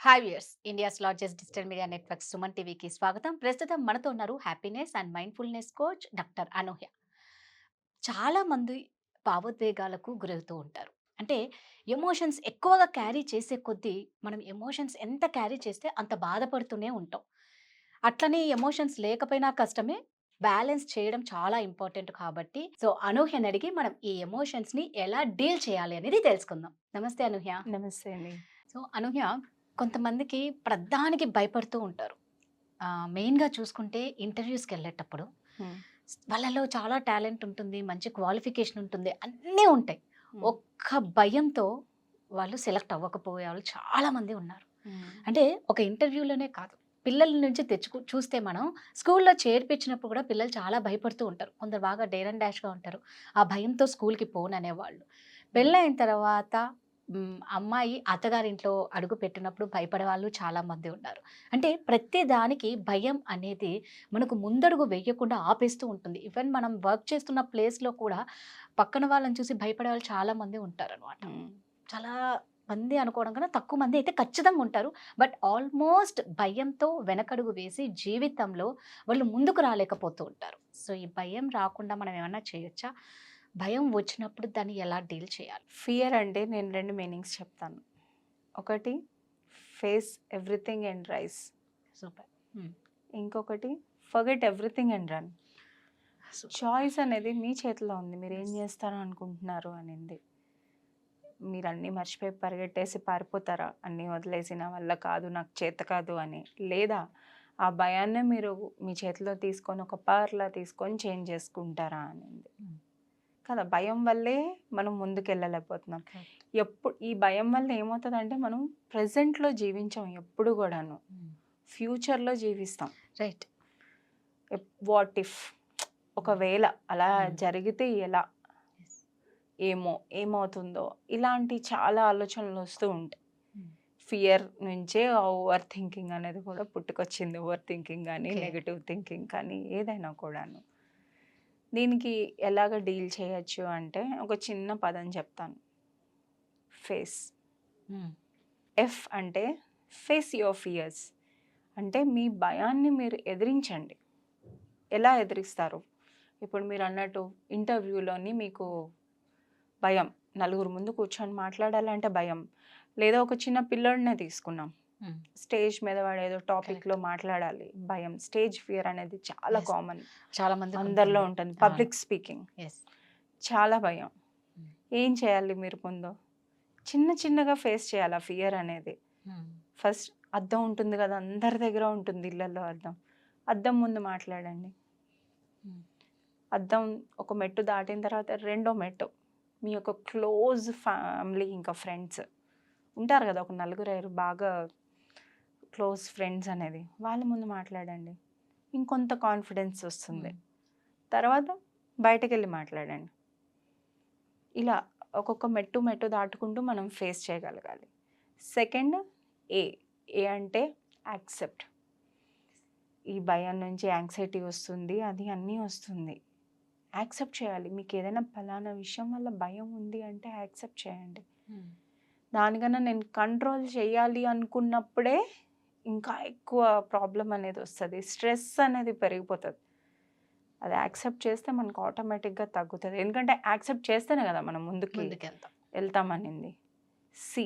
Hi viewers, India's largest digital media network Suman టీవీకి స్వాగతం. ప్రస్తుతం మనతో ఉన్నారు happiness and mindfulness coach doctor Anuhya. చాలా మంది భావోద్వేగాలకు గురవుతూ ఉంటారు. అంటే ఎమోషన్స్ ఎక్కువగా క్యారీ చేసే కొద్దీ మనం ఎమోషన్స్ ఎంత క్యారీ చేస్తే అంత బాధపడుతూనే ఉంటాం. అట్లనే ఎమోషన్స్ లేకపోయినా కష్టమే. బ్యాలెన్స్ చేయడం చాలా ఇంపార్టెంట్ కాబట్టి అనూహ్యని అడిగి మనం ఈ ఎమోషన్స్‌ని ఎలా డీల్ చేయాలి అనేది తెలుసుకుందాం. నమస్తే అనూహ్య. నమస్తే అండి. అనూహ్య, కొంతమందికి ప్రతిదానికి భయపడుతూ ఉంటారు. మెయిన్‌గా చూసుకుంటే ఇంటర్వ్యూస్‌కెళ్ళేటప్పుడు హ్మ్. వాళ్ళలో చాలా టాలెంట్ ఉంటుంది. మంచి క్వాలిఫికేషన్ ఉంటుంది. అన్నీ ఉంటాయి. హ్మ్. ఒక్క భయంతో వాళ్ళు సెలెక్ట్ అవ్వకపోయే వాళ్ళు చాలామంది ఉన్నారు. హ్మ్. అంటే ఒక ఇంటర్వ్యూలోనే కాదు, పిల్లల నుంచి చూస్తే మనం స్కూల్‌లో చేర్పించినప్పుడు కూడా పిల్లలు చాలా భయపడుతూ ఉంటారు. కొందరు బాగా డేర్ అండ్ డాష్‌గా ఉంటారు. ఆ భయంతో స్కూల్‌కి పోననేవాళ్ళు. హ్మ్. పెళ్ళైన తర్వాత అమ్మాయి అత్తగారింట్లో అడుగుపెట్టినప్పుడు భయపడేవాళ్ళు చాలామంది ఉన్నారు. అంటే ప్రతి దానికి భయం అనేది మనకు ముందడుగు వేయకుండా ఆపేస్తూ ఉంటుంది. ఈవెన్ మనం వర్క్ చేస్తున్న ప్లేస్‌లో కూడా పక్కన వాళ్ళని చూసి భయపడే వాళ్ళు చాలామంది ఉంటారనమాట. హ్మ్. చాలా మంది అనుకోవడం కన్నా తక్కువ మంది అయితే ఖచ్చితంగా ఉంటారు. బట్ ఆల్మోస్ట్ భయంతో వెనకడుగు వేసి జీవితంలో వాళ్ళు ముందుకు రాలేకపోతూ ఉంటారు. ఈ భయం రాకుండా మనం ఏమన్నా చేయొచ్చా? భయం వచ్చినప్పుడు దాన్ని ఎలా డీల్ చేయాలి? ఫియర్ అంటే నేను 2 మీనింగ్స్ చెప్తాను. ఒకటి face everything and rise. Super. Hmm. ఇంకొకటి forget everything and run. Super. Choice అనేది మీ చేతిలో ఉంది. మీరేం యెస్. చేస్తారు అనుకుంటున్నారు అనింది. మీరన్నీ మర్చిపోయి పరిగెట్టేసి పారిపోతారా? అన్నీ వదిలేసి నా వల్ల కాదు, నాకు చేత కాదు అని. లేదా ఆ భయాన్నే మీరు మీ చేతిలో తీసుకొని ఒక పవర్‌లా తీసుకొని చేంజ్ చేసుకుంటారా అనింది. హ్మ్. కదా! భయం వల్లే మనం ముందుకెళ్ళలేకపోతున్నాం. కరెక్ట్. ఈ భయం వల్ల ఏమవుతదంటే మనం ప్రెజెంట్‌లో జీవించం ఎప్పుడు గూడాను. హ్మ్. ఫ్యూచర్‌లో జీవిస్తాం. రైట్. వాట్ ఇఫ్ హ్మ్. ఒకవేళ అలా హ్మ్. జరిగితే ఎలా? యెస్. ఏమో? ఏమవుతుందో? ఇలాంటి చాలా ఆలోచనలొస్తూ ఉంటాయి. హ్మ్. ఫియర్ నుంచే ఓవర్ థింకింగ్ అనేది కూడా పుట్టుకొచ్చింది. ఓవర్ థింకింగ్ గానీ, ఓకే. నెగెటివ్ థింకింగ్ కానీ ఏదైనా కూడాను. దీనికి ఎలాగ డీల్ చేయొచ్చు అంటే ఒక చిన్న పదం చెప్తాను. ఫేస్. హ్మ్. ఎఫ్ అంటే ఫేస్ యువర్ ఫియర్స్. అంటే మీ భయాన్ని మీరు ఎదిరించండి. ఎలా ఎదిరిస్తారు? ఇప్పుడు మీరన్నట్టు ఇంటర్వ్యూలోని మీకు భయం. నలుగురు ముందు కూర్చొని మాట్లాడాలంటే భయం. లేదా ఒక చిన్న పిల్లోడినే తీసుకున్నాం. హ్మ్. స్టేజ్ మీద వాడేదో టాపిక్‌లో కరెక్ట్. మాట్లాడాలి. భయం. స్టేజ్ ఫియర్ అనేది చాలా యెస్. కామన్. చాలా మందికుంటుంది. అందరిలో ఉంటుంది. అవును. Public speaking. యెస్. చాలా భయం. హ్మ్. ఏం చేయాలి మీరు ముందు? చిన్న చిన్నగా ఫేస్ చేయాలి ఆ ఫియర్ అనేది. హ్మ్. ఫస్ట్ అద్దం ఉంటుంది గదా! అందరి దగ్గర ఉంటుంది ఇళ్లల్లో అద్దం. అద్దం ముందు మాట్లాడండి. హ్మ్. అద్దం ఒక మెట్టు దాటిన తర్వాత రెండో మెట్టు. మీ యొక్క క్లోజ్ ఫ్యామిలీ ఇంకా ఫ్రెండ్స్ ఉంటారు గదా! ఒక నలుగురైదుగురు బాగా క్లోజ్ ఫ్రెండ్స్ అనేది. వాళ్ళ ముందు మాట్లాడండి. ఇంకొంత కాన్ఫిడెన్స్ వస్తుంది. హ్మ్. తర్వాత బయటకెళ్ళి మాట్లాడండి. ఇలా ఒక్కొక్క మెట్టు మెట్టు దాటుకుంటూ మనం ఫేస్ చేయగలగాలి. సెకండ్ ఏ. ఏ అంటే యాక్సెప్ట్. ఈ భయం నుంచి యాంక్సైటీ వస్తుంది. అది అన్నీ వస్తుంది. యాక్సెప్ట్ చేయాలి. మీకేదైనా పలానా విషయం వల్ల భయం ఉంది అంటే యాక్సెప్ట్ చేయండి. హ్మ్. దానికన్నా నేను కంట్రోల్ చేయాలి అనుకున్నప్పుడే ఇంకా ఎక్కువ ప్రాబ్లమ్ అనేది వస్తది. స్ట్రెస్ అనేది పెరిగిపోతది. అది యాక్సెప్ట్ చేస్తే మనకు ఆటోమేటిక్‌గా తగ్గుతది. ఎందుకంటే యాక్సెప్ట్ చేస్తేనే కదా మనం ముందుకి ముందుకెళ్తాం. వెళ్తామనింది. సి.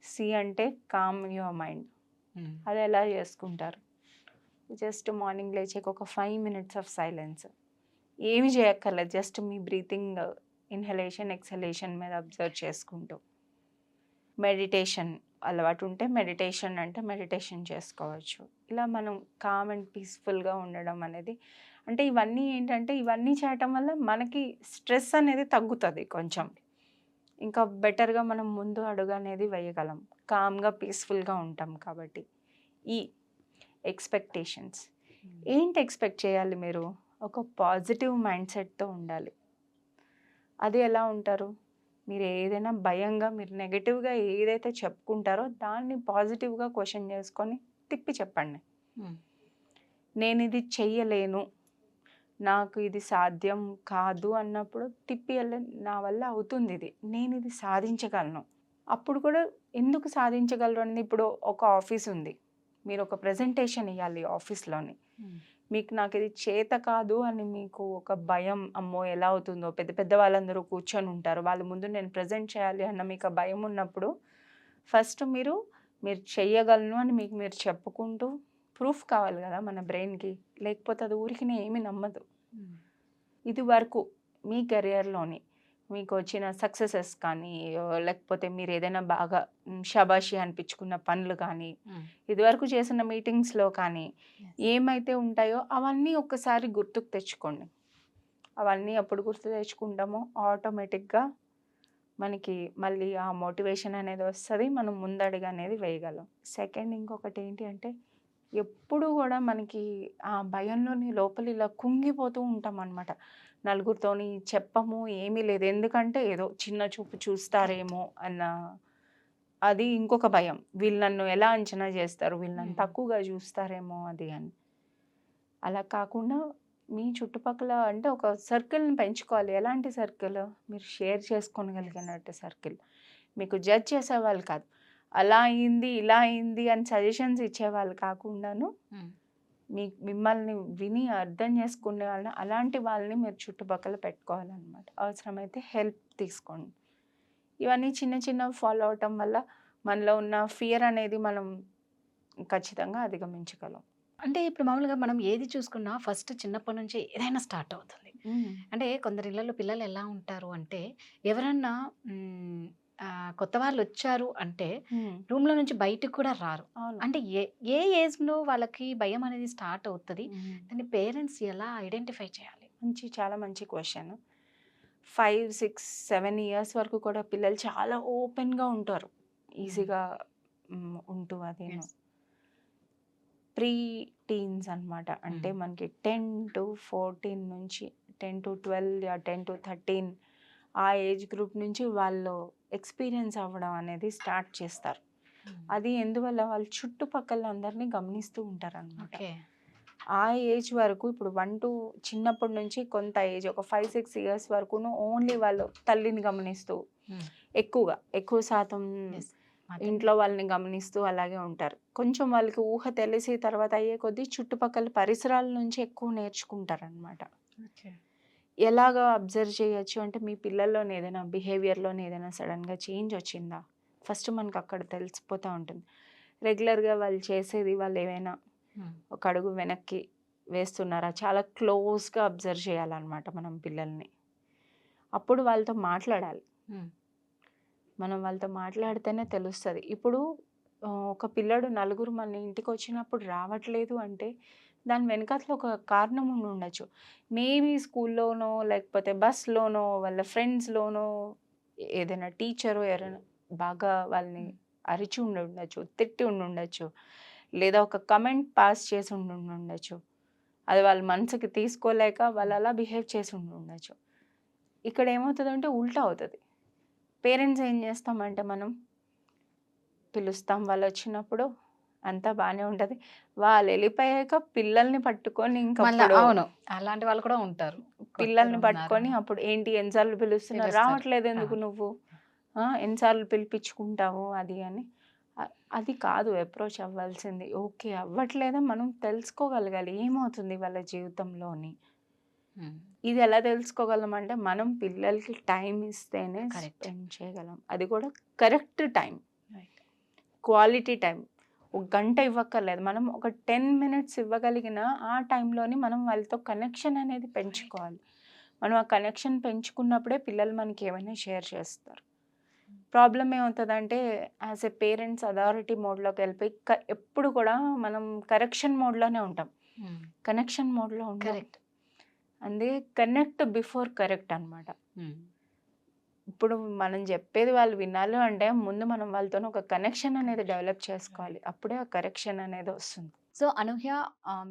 సి అంటే కామ్ యువర్ మైండ్. హ్మ్. అది ఎలా చేసుకుంటారు? జస్ట్ మార్నింగ్ లేచాక ఒక 5 మినిట్స్ ఆఫ్ సైలెన్స్. ఏమి చేయక్కర్లేదు. జస్ట్ మీ బ్రీతింగ్ ఇన్‌హలేషన్, ఎక్స్‌హలేషన్ మీద అబ్జర్వ్ చేసుకుంటూ. మెడిటేషన్ అలవాటు ఉంటే మెడిటేషన్ అంటే మెడిటేషన్ చేసుకోవచ్చు. ఇలా మనం కామ్ అండ్ పీస్‌ఫుల్‌గా ఉండడం అనేది అంటే ఇవన్నీ ఏంటంటే ఇవన్నీ చేయటం వల్ల మనకి స్ట్రెస్ అనేది తగ్గుతది కొంచెం. ఇంకా బెటర్‌గా మనం ముందు అడుగనేది వేయగలం. కామ్‌గా, పీస్‌ఫుల్‌గా ఉంటాం కాబట్టి. ఈ ఎక్స్‌పెక్టేషన్స్. హ్మ్. ఏంటి ఎక్స్‌పెక్ట్ చేయాలి మీరు? ఒక పాజిటివ్ మైండ్ సెట్‌తో ఉండాలి. అది ఎలా ఉంటారు? మీరు ఏదైనా భయంగా మీరు నెగెటివ్‌గా ఏదైతే చెప్పుకుంటారో దాన్ని పాజిటివ్‌గా క్వెషన్ చేసుకొని తిప్పి చెప్పండి. హ్మ్. నేనిది చెయ్యలేను. నాకు ఇది సాధ్యం కాదు అన్నప్పుడు తిప్పి నా వల్ల అవుతుందిది. నేనిది సాధించగలను. అప్పుడు కూడా ఎందుకు సాధించగలరు అనేది, ఇప్పుడు ఒక ఆఫీస్ ఉంది, మీరు ఒక ప్రెజెంటేషన్ ఇవ్వాలి ఆఫీస్లోని, మీకు నాకు ఇది చేత కాదు అని మీకు ఒక భయం, అమ్మో ఎలా అవుతుందో, పెద్ద పెద్ద వాళ్ళందరూ కూర్చొని ఉంటారు, వాళ్ళ ముందు నేను ప్రజెంట్ చేయాలి అన్న మీకు ఆ భయం ఉన్నప్పుడు ఫస్ట్ మీరు చెయ్యగలను అని మీకు మీరు చెప్పుకుంటూ ప్రూఫ్ కావాలి కదా మన బ్రెయిన్కి, లేకపోతే అది ఊరికి ఏమీ నమ్మదు. ఇది వరకు మీ కెరియర్లోని మీకు వచ్చిన సక్సెసెస్ కానీ, లేకపోతే మీరు ఏదైనా బాగా షాబాషి అనిపించుకున్న పనులు కానీ, ఇదివరకు చేసిన మీటింగ్స్లో కానీ ఏమైతే ఉంటాయో అవన్నీ ఒక్కసారి గుర్తుకు తెచ్చుకోండి. అవన్నీ ఎప్పుడు గుర్తు తెచ్చుకుంటామో ఆటోమేటిక్గా మనకి మళ్ళీ ఆ మోటివేషన్ అనేది వస్తుంది, మనం ముందడుగు అనేది వేయగలం. సెకండ్ ఇంకొకటి ఏంటి అంటే, ఎప్పుడు కూడా మనకి ఆ భయంలోని లోపల ఇలా కుంగిపోతూ ఉంటాం అనమాట. నలుగురితోని చెప్పము, ఏమీ లేదు, ఎందుకంటే ఏదో చిన్న చూపు చూస్తారేమో అన్న అది ఇంకొక భయం. వీళ్ళు నన్ను ఎలా అంచనా చేస్తారు, వీళ్ళు నన్ను తక్కువగా చూస్తారేమో అది అని. అలా కాకుండా మీ చుట్టుపక్కల అంటే ఒక సర్కిల్ని పెంచుకోవాలి. ఎలాంటి సర్కిల్? మీరు షేర్ చేసుకోగలిగినట్టు సర్కిల్. మీకు జడ్జ్ చేసేవాళ్ళు కాదు, అలా అయింది ఇలా అయింది అని సజెషన్స్ ఇచ్చేవాళ్ళు కాకుండాను మిమ్మల్ని విని అర్థం చేసుకునే వాళ్ళని, అలాంటి వాళ్ళని మీరు చుట్టుపక్కల పెట్టుకోవాలన్నమాట. అవసరమైతే హెల్ప్ తీసుకోండి. ఇవన్నీ చిన్న చిన్న ఫాలో అవటం వల్ల మనలో ఉన్న ఫియర్ అనేది మనం ఖచ్చితంగా అధిగమించగలం. అంటే ఇప్పుడు మామూలుగా మనం ఏది చూసుకున్నా ఫస్ట్ చిన్నప్పటి నుంచి ఏదైనా స్టార్ట్ అవుతుంది. అంటే కొందరి ఇళ్ళలో పిల్లలు ఎలా ఉంటారు అంటే, ఎవరన్నా కొత్త వాళ్ళు వచ్చారు అంటే రూమ్లో నుంచి బయటకు కూడా రారు. అవును. అంటే ఏ ఏజ్లో వాళ్ళకి భయం అనేది స్టార్ట్ అవుతుంది, దాన్ని పేరెంట్స్ ఎలా ఐడెంటిఫై చేయాలి? చాలా మంచి క్వశ్చన్. 5, 6, 7 ఇయర్స్ వరకు కూడా పిల్లలు చాలా ఓపెన్గా ఉంటారు, ఈజీగా ఉంటూ. అది ప్రీ టీన్స్ అనమాట. అంటే మనకి 10 to 14 నుంచి 10 to 12 10 to 13 ఆ ఏజ్ గ్రూప్ నుంచి వాళ్ళు ఎక్స్పీరియన్స్ అవ్వడం అనేది స్టార్ట్ చేస్తారు. అది ఎందువల్ల వాళ్ళు చుట్టుపక్కల అందరినీ గమనిస్తూ ఉంటారు అనమాట. ఆ ఏజ్ వరకు ఇప్పుడు 1 to చిన్నప్పటి నుంచి కొంత ఏజ్ ఒక 5-6 ఇయర్స్ వరకును ఓన్లీ వాళ్ళు తల్లిని గమనిస్తూ ఎక్కువ శాతం ఇంట్లో వాళ్ళని గమనిస్తూ అలాగే ఉంటారు. కొంచెం వాళ్ళకి ఊహ తెలిసి తర్వాత అయ్యే కొద్దీ చుట్టుపక్కల పరిసరాల నుంచి ఎక్కువ నేర్చుకుంటారనమాట. ఎలాగా అబ్జర్వ్ చేయొచ్చు అంటే, మీ పిల్లల్లోని ఏదైనా బిహేవియర్లోని ఏదైనా సడన్గా చేంజ్ వచ్చిందా ఫస్ట్ మనకు అక్కడ తెలిసిపోతూ ఉంటుంది. రెగ్యులర్గా వాళ్ళు చేసేది, వాళ్ళు ఏమైనా ఒక అడుగు వెనక్కి వేస్తున్నారా, చాలా క్లోజ్గా అబ్జర్వ్ చేయాలన్నమాట మనం పిల్లల్ని. అప్పుడు వాళ్ళతో మాట్లాడాలి. మనం వాళ్ళతో మాట్లాడితేనే తెలుస్తుంది. ఇప్పుడు ఒక పిల్లడు నలుగురు మన ఇంటికి వచ్చినప్పుడు రావట్లేదు అంటే దాని వెనకాతలో ఒక కారణం ఉండి ఉండొచ్చు. మేబీ స్కూల్లోనో లేకపోతే బస్లోనో వాళ్ళ ఫ్రెండ్స్లోనో ఏదైనా టీచరు ఎవరైనా బాగా వాళ్ళని అరిచి ఉండి ఉండొచ్చు, తిట్టి ఉండి ఉండొచ్చు, లేదా ఒక కమెంట్ పాస్ చేసి ఉండి ఉండొచ్చు. అది వాళ్ళ మనసుకి తీసుకోలేక వాళ్ళు అలా బిహేవ్ చేసి ఉండి ఉండొచ్చు. ఇక్కడ ఏమవుతుందంటే ఉల్టా అవుతుంది. పేరెంట్స్ ఏం చేస్తామంటే, మనం పిలుస్తాం, వాళ్ళు వచ్చినప్పుడు అంతా బాగానే ఉంటుంది, వాళ్ళు వెళ్ళిపోయాక పిల్లల్ని పట్టుకొని అవును, అలాంటి వాళ్ళు కూడా ఉంటారు. పిల్లల్ని పట్టుకొని అప్పుడు ఏంటి ఎన్నిసార్లు పిలుస్తున్నారు, రావట్లేదు ఎందుకు నువ్వు, ఎన్నిసార్లు పిలిపించుకుంటావు అది అని. అది కాదు అప్రోచ్ అవ్వాల్సింది. ఓకే అవ్వట్లేదా, మనం తెలుసుకోగలగాలి ఏమవుతుంది వాళ్ళ జీవితంలోని. ఇది ఎలా తెలుసుకోగలం అంటే, మనం పిల్లలకి టైం ఇస్తేనే స్పెండ్ చేయగలం. అది కూడా కరెక్ట్ టైం, క్వాలిటీ టైం. ఒక గంట ఇవ్వక్కర్లేదు, మనం ఒక 10 minutes ఇవ్వగలిగిన ఆ టైంలోని మనం వాళ్ళతో కనెక్షన్ అనేది పెంచుకోవాలి. మనం ఆ కనెక్షన్ పెంచుకున్నప్పుడే పిల్లలు మనకి ఏమైనా షేర్ చేస్తారు. ప్రాబ్లం ఏమవుతుందంటే, యాజ్ ఎ పేరెంట్స్ అథారిటీ మోడ్లోకి వెళ్ళిపోయి ఎప్పుడు కూడా మనం కరెక్షన్ మోడ్లోనే ఉంటాం, కనెక్షన్ మోడ్లో ఉంటాం. కరెక్ట్, అందే కనెక్ట్ బిఫోర్ కరెక్ట్ అనమాట. ఇప్పుడు మనం చెప్పేది వాళ్ళు వినాలి అంటే ముందు మనం వాళ్ళతో ఒక కనెక్షన్ అనేది డెవలప్ చేసుకోవాలి, అప్పుడే ఆ కరెక్షన్ అనేది వస్తుంది. సో అనూహ్య,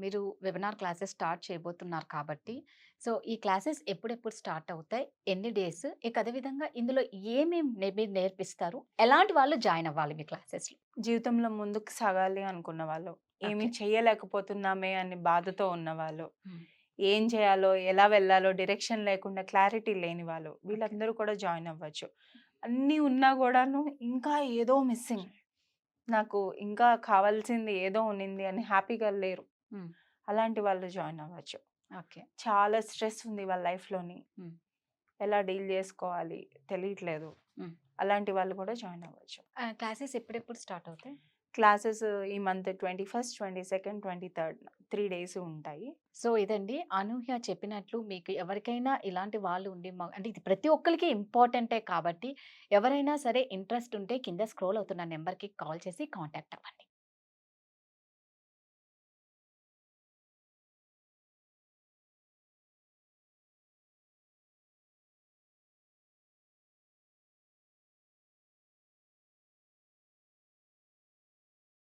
మీరు వెబినార్ క్లాసెస్ స్టార్ట్ చేయబోతున్నారు కాబట్టి, సో ఈ క్లాసెస్ ఎప్పుడెప్పుడు స్టార్ట్ అవుతాయి, ఎన్ని డేస్, ఇక అదేవిధంగా ఇందులో ఏమేమి మీరు నేర్పిస్తారు, ఎలాంటి వాళ్ళు జాయిన్ అవ్వాలి మీ క్లాసెస్లో? జీవితంలో ముందుకు సాగాలి అనుకున్న వాళ్ళు, ఏమీ చేయలేకపోతున్నామే అని బాధతో ఉన్నవాళ్ళు, ఏం చేయాలో ఎలా వెళ్ళాలో డైరెక్షన్ లేకుండా క్లారిటీ లేని వాళ్ళు, వీళ్ళందరూ కూడా జాయిన్ అవ్వచ్చు. అన్నీ ఉన్నా కూడాను ఇంకా ఏదో మిస్సింగ్. నాకు ఇంకా కావాల్సింది ఏదో ఉన్నింది అని హ్యాపీగా లేరు. హ్మ్. అలాంటి వాళ్ళు జాయిన్ అవ్వచ్చు. ఓకే. చాలా స్ట్రెస్ ఉంది వాళ్ళ లైఫ్‌లోని. హ్మ్. ఎలా డీల్ చేసుకోవాలి తెలియట్లేదు. హ్మ్. అలాంటి వాళ్ళు కూడా జాయిన్ అవ్వచ్చు. క్లాసెస్ ఎప్పుడెప్పుడు స్టార్ట్ అవుతాయి? క్లాసెస్ ఈ మంత్ 21, 22, 23 3 డేస్ ఉంటాయి. సో, ఇదండి అనూహ్య చెప్పినట్లు మీకు ఎవరికైనా ఇలాంటి వాళ్ళు ఉండి అంటే ఇది ప్రతి ఒక్కళ్ళకి ఇంపార్టెంటే కాబట్టి ఎవరైనా సరే ఇంట్రెస్ట్ ఉంటే కింద స్క్రోల్ అవుతున్న నంబర్‌కి కాల్ చేసి కాంటాక్ట్ అవ్వండి.